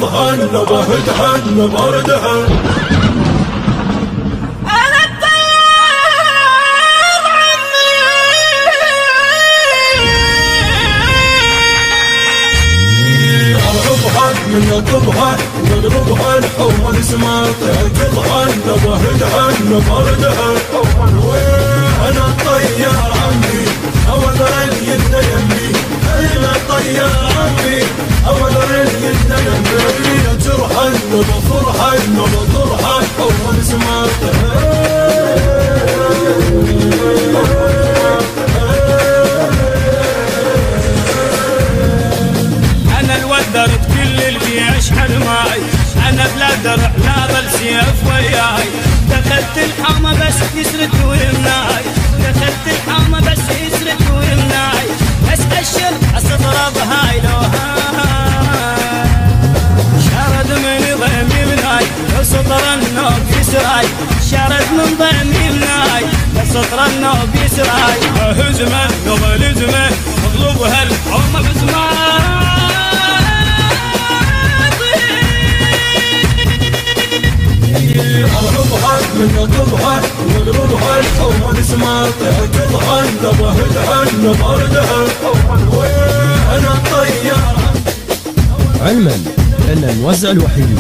ظهنبه دهن بردها من يطلبها ونضربها الحوم سماط ظهنبه دهن بردها انا الطيار عمي اول اليد يمي انا الطيار عمي اول اليد يمي جرحا بفرحا بطرحا حوم سماط انا الودرت كل اللي يشحن معي انا بلا درع لا بل سيف وياي دخلت الحامة بس يسرد ويمناي دخلت الحامة بس يسرد ويمناي بس اشر اضرب هاي لو شرد من ضيم يمناي سطر النوب يسراي شرد من ضيم يمناي سطر النوب يسراي هزمه قبل زمه اطلب هالحومة بزمان اضربها من يطلبها واضربها الحوم سماط ظهنبه دهن بردها انا الطيار. علما ان الموزع الوحيد